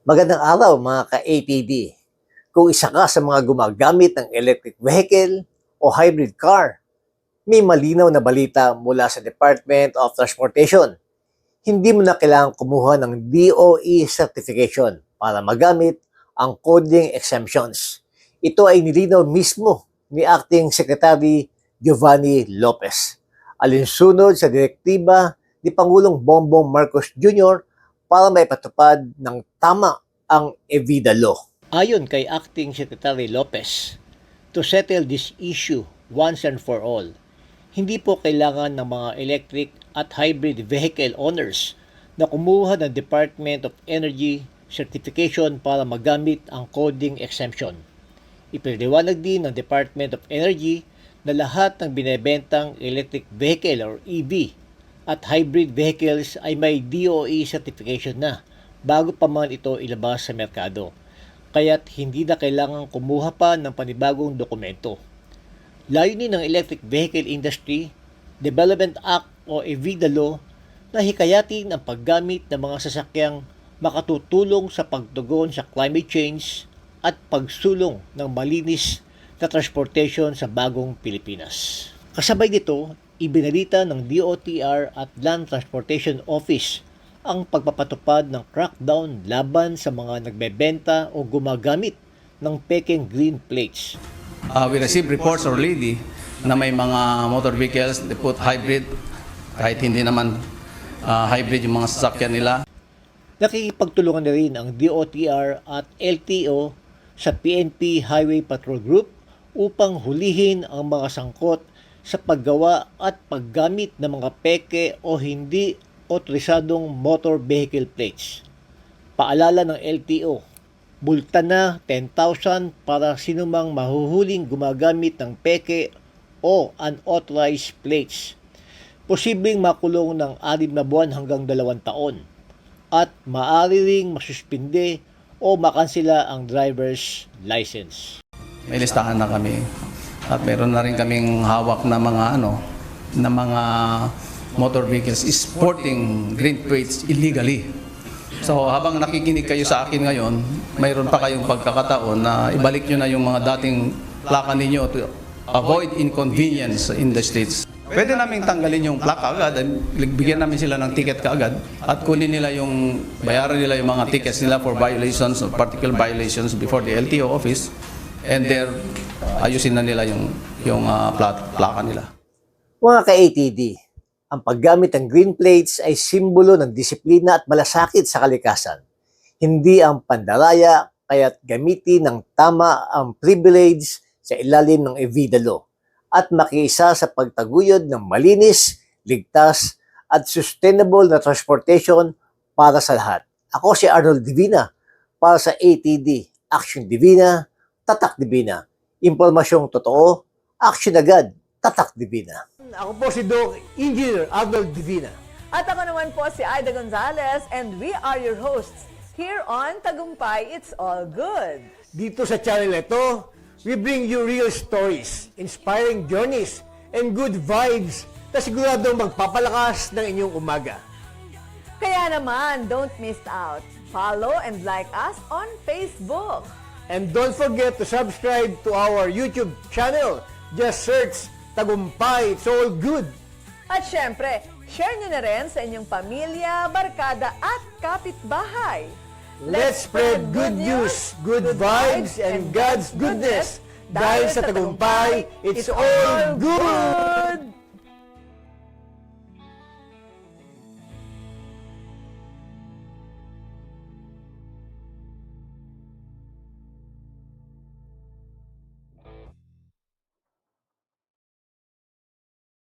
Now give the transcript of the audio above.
Magandang araw mga ka-ATD. Kung isa ka sa mga gumagamit ng electric vehicle o hybrid car, may malinaw na balita mula sa Department of Transportation. Hindi mo na kailangang kumuha ng DOE certification para magamit ang coding exemptions. Ito ay nilinaw mismo ni Acting Secretary Giovanni Lopez. Alinsunod sa direktiba ni Pangulong Bongbong Marcos Jr. para maipatupad ng tama ang Evida Law. Ayon kay Acting Secretary Lopez, to settle this issue once and for all, hindi po kailangan ng mga electric at hybrid vehicle owners na kumuha ng Department of Energy certification para magamit ang coding exemption. Ipinaliwanag din ng Department of Energy na lahat ng binebentang electric vehicle or EV at hybrid vehicles ay may DOE certification na bago pa man ito ilabas sa merkado. Kaya't hindi na kailangang kumuha pa ng panibagong dokumento. Layunin ng Electric Vehicle Industry Development Act o Evida Law na hikayatin ang paggamit ng mga sasakyang makatutulong sa pagtugon sa climate change at pagsulong ng malinis na transportation sa bagong Pilipinas. Kasabay nito, ibinalita ng DOTR at Land Transportation Office ang pagpapatupad ng crackdown laban sa mga nagbebenta o gumagamit ng peking green plates. We received reports already na may mga motor vehicles they put hybrid kahit hindi naman hybrid yung mga sasakyan nila. Nakikipagtulungan na rin ang DOTR at LTO sa PNP Highway Patrol Group upang hulihin ang mga sangkot sa paggawa at paggamit ng mga peke o hindi otorisadong motor vehicle plates. Paalala ng LTO, multa na 10,000 para sinumang mahuhuling gumagamit ng peke o unauthorized plates. Posibleng makulong ng 6 na buwan hanggang 2 taon at maaari ring masuspinde o makansela ang driver's license. May listahan na kami at meron na rin kaming hawak na mga motor vehicles sporting green plates illegally. So habang nakikinig kayo sa akin ngayon, mayroon pa kayong pagkakataon na ibalik nyo na yung mga dating plaka ninyo to avoid inconvenience in the streets. Pwede namin tanggalin yung plaka agad, bigyan namin sila ng ticket kaagad at kunin nila bayaran nila yung mga tickets nila for violations or particular violations before the LTO office and there ayusin na nila yung plaka nila. Mga ka-ATD, ang paggamit ng green plates ay simbolo ng disiplina at malasakit sa kalikasan. Hindi ang pandaraya, kaya't gamitin ng tama ang privilege sa ilalim ng Evida Law at makiisa sa pagtaguyod ng malinis, ligtas at sustainable na transportation para sa lahat. Ako si Arnold Divina para sa ATD, Action Divina, Tatak Divina. Impormasyong totoo, action agad, Tatak Divina. Ako po si Doc Engineer Arnold Divina. At ako naman po si Aida Gonzalez and we are your hosts here on Tagumpay It's All Good. Dito sa channel ito, we bring you real stories, inspiring journeys, and good vibes na siguradong magpapalakas ng inyong umaga. Kaya naman, don't miss out. Follow and like us on Facebook. And don't forget to subscribe to our YouTube channel. Just search Tagumpay It's All Good. At syempre, share nyo na rin sa inyong pamilya, barkada at kapitbahay. Let's spread good news, good vibes, and God's goodness. Dahil sa Tagumpay, it's all good!